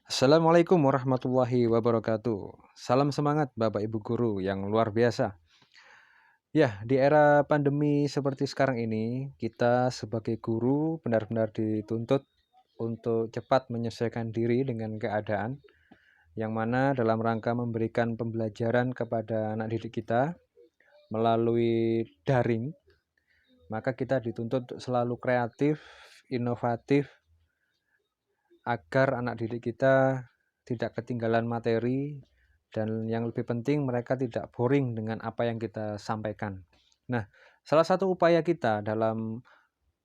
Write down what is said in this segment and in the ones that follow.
Assalamualaikum warahmatullahi wabarakatuh. Salam semangat Bapak Ibu guru yang luar biasa. Ya, di era pandemi seperti sekarang ini, kita sebagai guru benar-benar dituntut untuk cepat menyesuaikan diri dengan keadaan, yang mana dalam rangka memberikan pembelajaran kepada anak didik kita melalui daring, maka kita dituntut untuk selalu kreatif, inovatif, agar anak didik kita tidak ketinggalan materi dan yang lebih penting mereka tidak boring dengan apa yang kita sampaikan. Nah, salah satu upaya kita dalam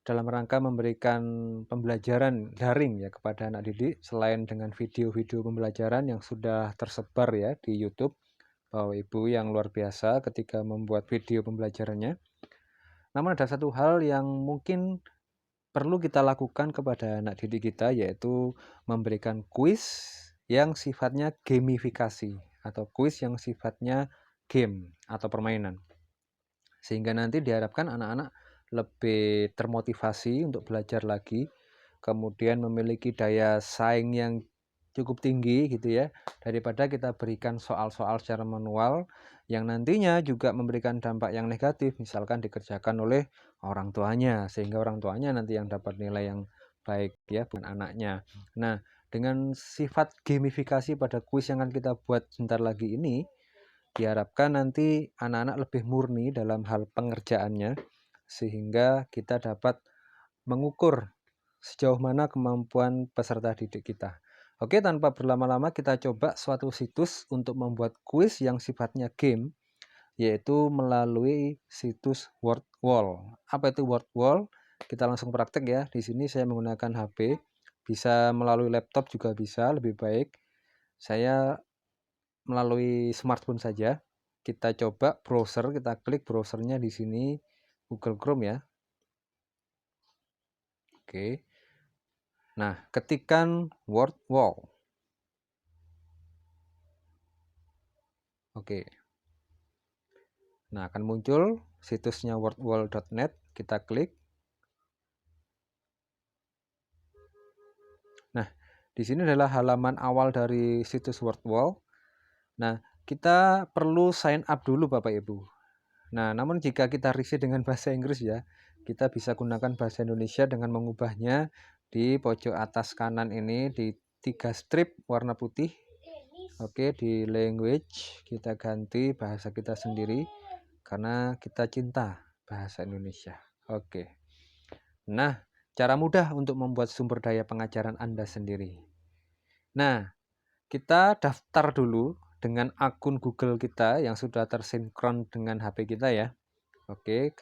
rangka memberikan pembelajaran daring ya kepada anak didik selain dengan video-video pembelajaran yang sudah tersebar ya di YouTube, Bapak Ibu yang luar biasa ketika membuat video pembelajarannya. Namun ada satu hal yang mungkin perlu kita lakukan kepada anak didik kita, yaitu memberikan kuis yang sifatnya gamifikasi atau kuis yang sifatnya game atau permainan. Sehingga nanti diharapkan anak-anak lebih termotivasi untuk belajar lagi, kemudian memiliki daya saing yang cukup tinggi gitu ya, daripada kita berikan soal-soal secara manual yang nantinya juga memberikan dampak yang negatif, misalkan dikerjakan oleh orang tuanya, sehingga orang tuanya nanti yang dapat nilai yang baik ya, bukan anaknya. Nah, dengan sifat gamifikasi pada kuis yang akan kita buat sebentar lagi ini, diharapkan nanti anak-anak lebih murni dalam hal pengerjaannya, sehingga kita dapat mengukur sejauh mana kemampuan peserta didik kita. Oke, tanpa berlama-lama kita coba suatu situs untuk membuat kuis yang sifatnya game, yaitu melalui situs WordWall. Apa itu WordWall? Kita langsung praktek ya. Di sini saya menggunakan HP, bisa melalui laptop juga bisa, lebih baik. Saya melalui smartphone saja. Kita coba browser, kita klik browsernya di sini Google Chrome ya. Oke. Nah, ketikkan WordWall. Oke. Nah, akan muncul situsnya wordwall.net, kita klik. Nah, di sini adalah halaman awal dari situs WordWall. Nah, kita perlu sign up dulu Bapak Ibu. Nah, namun jika kita risih dengan bahasa Inggris ya, kita bisa gunakan bahasa Indonesia dengan mengubahnya di pojok atas kanan ini di 3 strip warna putih. Oke, di language kita ganti bahasa kita sendiri karena kita cinta bahasa Indonesia. Oke. Nah, cara mudah untuk membuat sumber daya pengajaran Anda sendiri. Nah, kita daftar dulu dengan akun Google kita yang sudah tersinkron dengan HP kita ya. Oke,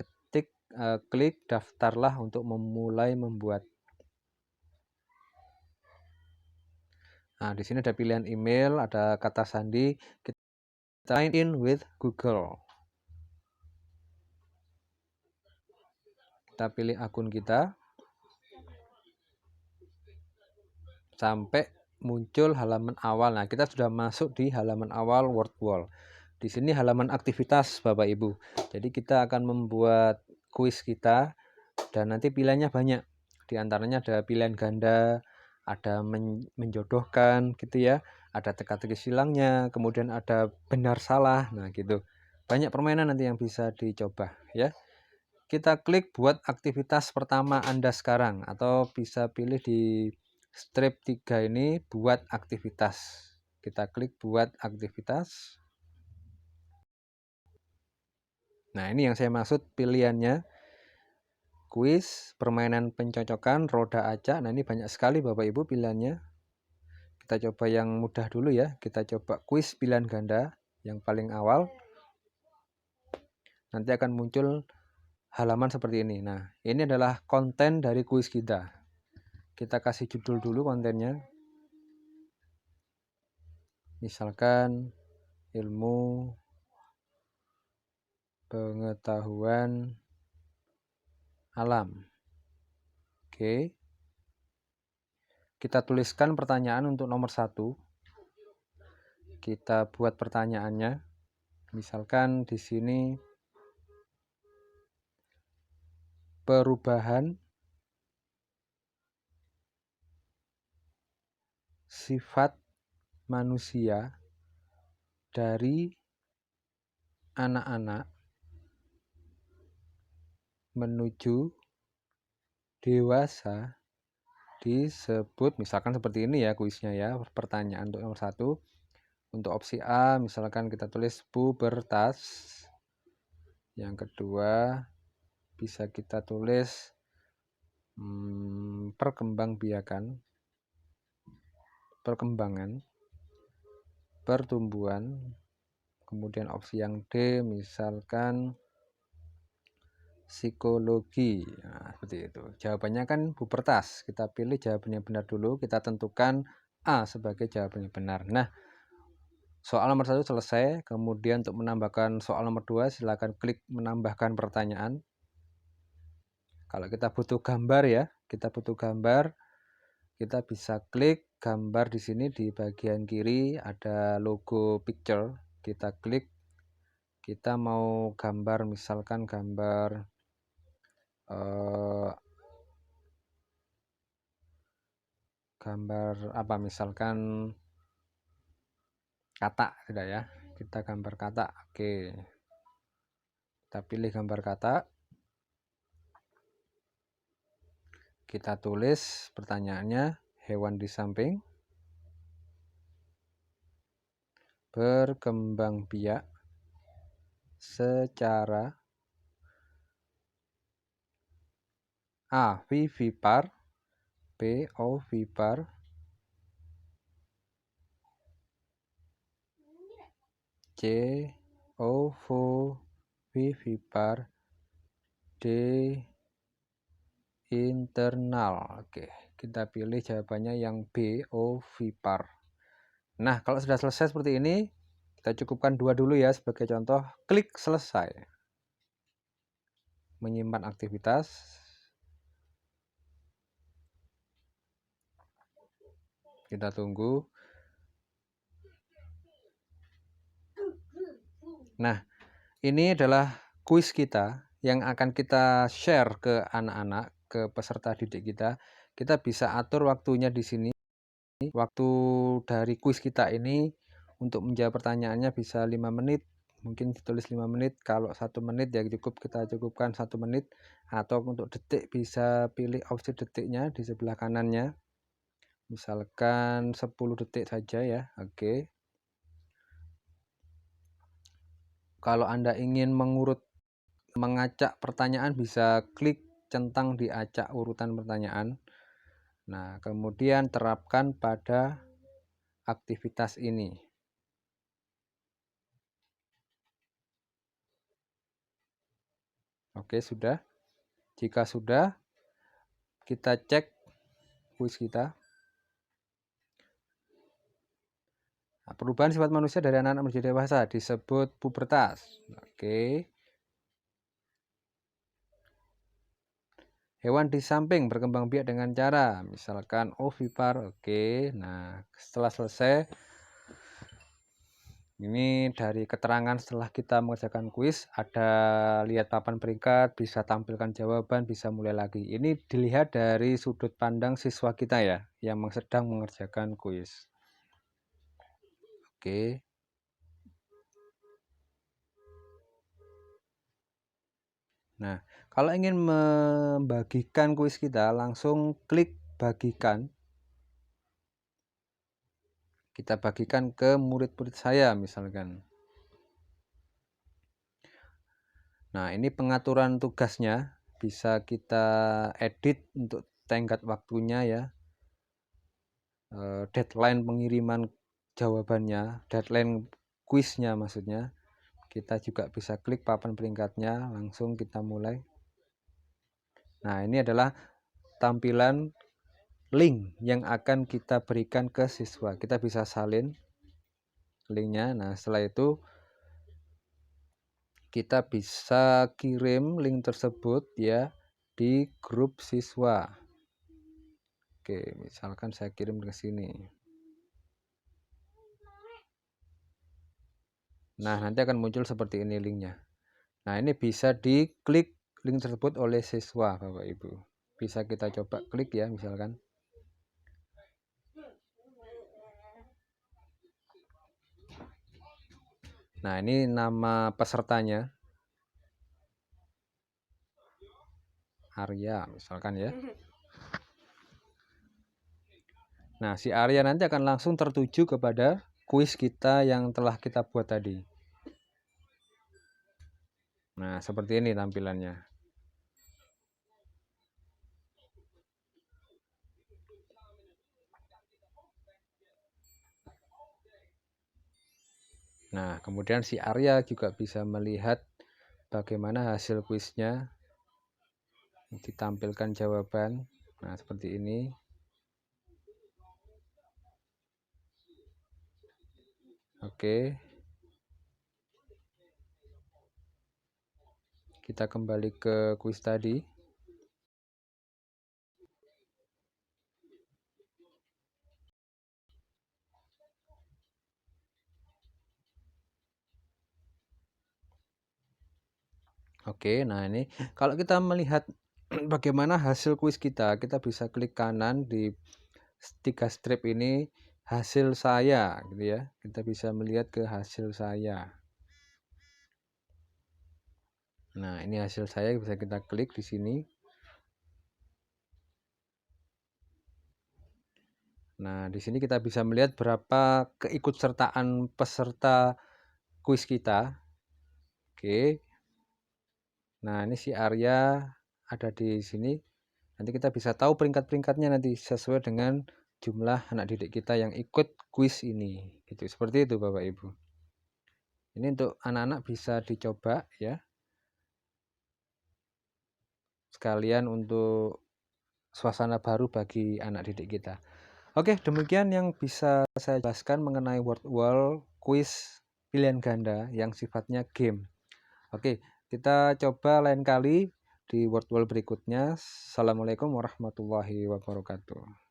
klik daftarlah untuk memulai membuat. Nah, di sini ada pilihan email, ada kata sandi. Kita sign in with Google. Kita pilih akun kita. Sampai muncul halaman awal. Nah, kita sudah masuk di halaman awal WordWall. Di sini halaman aktivitas Bapak Ibu. Jadi kita akan membuat kuis kita dan nanti pilihannya banyak. Di antaranya ada pilihan ganda, ada menjodohkan gitu ya, ada teka-teki silangnya, kemudian ada benar salah. Nah, gitu. Banyak permainan nanti yang bisa dicoba ya. Kita klik buat aktivitas pertama Anda sekarang atau bisa pilih di strip 3 ini buat aktivitas. Kita klik buat aktivitas. Nah, ini yang saya maksud pilihannya. Kuis, permainan pencocokan, roda acak. Nah, ini banyak sekali Bapak Ibu pilihannya. Kita coba yang mudah dulu ya. Kita coba kuis pilihan ganda yang paling awal. Nanti akan muncul halaman seperti ini. Nah, ini adalah konten dari kuis kita. Kita kasih judul dulu kontennya. Misalkan ilmu pengetahuan alam. Oke. Kita tuliskan pertanyaan untuk nomor 1. Kita buat pertanyaannya. Misalkan di sini perubahan sifat manusia dari anak-anak menuju dewasa disebut, misalkan seperti ini ya kuisnya ya, pertanyaan untuk nomor 1. Untuk opsi A misalkan kita tulis pubertas. Yang kedua bisa kita tulis perkembangan, pertumbuhan. Kemudian opsi yang D misalkan psikologi. Nah, seperti itu. Jawabannya kan pubertas. Kita pilih jawabannya benar dulu, kita tentukan A sebagai jawabannya benar. Nah, soal nomor 1 selesai. Kemudian untuk menambahkan soal nomor 2 silakan klik menambahkan pertanyaan. Kalau kita butuh gambar ya, kita bisa klik gambar di sini di bagian kiri ada logo picture. Kita klik, kita mau gambar misalkan gambar apa, misalkan kata tidak ya, kita gambar kata. Oke, kita pilih gambar kata, kita tulis pertanyaannya, hewan di samping berkembang biak secara A. Vivipar, B. Ovipar, C. Ovovivipar, D. Internal. Oke, kita pilih jawabannya yang B. Ovipar. Nah, kalau sudah selesai seperti ini, kita cukupkan 2 dulu ya sebagai contoh. Klik selesai. Menyimpan aktivitas. Kita tunggu. Nah, ini adalah kuis kita yang akan kita share ke anak-anak, ke peserta didik kita. Kita bisa atur waktunya di sini. Waktu dari kuis kita ini untuk menjawab pertanyaannya bisa 5 menit. Mungkin ditulis 5 menit. Kalau 1 menit ya cukup, kita cukupkan 1 menit. Atau untuk detik bisa pilih opsi detiknya di sebelah kanannya. Misalkan 10 detik saja ya. Oke. Kalau Anda ingin mengacak pertanyaan bisa klik centang di acak urutan pertanyaan. Nah, kemudian terapkan pada aktivitas ini. Oke, sudah. Jika sudah, kita cek kuis kita. Nah, perubahan sifat manusia dari anak-anak menjadi dewasa disebut pubertas. Oke. Hewan di samping berkembang biak dengan cara misalkan ovipar. Oke. Nah, setelah selesai, ini dari keterangan setelah kita mengerjakan kuis, ada lihat papan peringkat, bisa tampilkan jawaban, bisa mulai lagi. Ini dilihat dari sudut pandang siswa kita ya, yang sedang mengerjakan kuis. Oke. Nah, kalau ingin membagikan kuis kita, langsung klik bagikan. Kita bagikan ke murid-murid saya misalkan. Nah, ini pengaturan tugasnya. Bisa kita edit untuk tenggat waktunya ya. Deadline pengiriman jawabannya, deadline kuisnya maksudnya. Kita juga bisa klik papan peringkatnya, langsung kita mulai. Nah, ini adalah tampilan link yang akan kita berikan ke siswa. Kita bisa salin linknya. Nah, setelah itu kita bisa kirim link tersebut ya di grup siswa. Oke, misalkan saya kirim ke sini. Nah, nanti akan muncul seperti ini linknya. Nah, ini bisa diklik link tersebut oleh siswa, Bapak Ibu. Bisa kita coba klik ya, misalkan. Nah, ini nama pesertanya. Arya misalkan ya. Nah, si Arya nanti akan langsung tertuju kepada kuis kita yang telah kita buat tadi. Nah, seperti ini tampilannya. Nah, kemudian si Arya juga bisa melihat bagaimana hasil kuisnya. Ditampilkan jawaban. Nah, seperti ini. Oke. Kita kembali ke kuis tadi. Oke, nah ini kalau kita melihat bagaimana hasil kuis kita bisa klik kanan di 3 strip ini, hasil saya gitu ya. Kita bisa melihat ke hasil saya. Nah, ini hasil saya bisa kita klik di sini. Nah, di sini kita bisa melihat berapa keikutsertaan peserta kuis kita. Oke. Nah, ini si Arya ada di sini. Nanti kita bisa tahu peringkat-peringkatnya nanti sesuai dengan jumlah anak didik kita yang ikut kuis ini. Gitu. Seperti itu Bapak Ibu. Ini untuk anak-anak bisa dicoba ya. Sekalian untuk suasana baru bagi anak didik kita. Oke, demikian yang bisa saya jelaskan mengenai word wall quiz pilihan ganda yang sifatnya game. Oke, kita coba lain kali di word wall berikutnya. Assalamualaikum warahmatullahi wabarakatuh.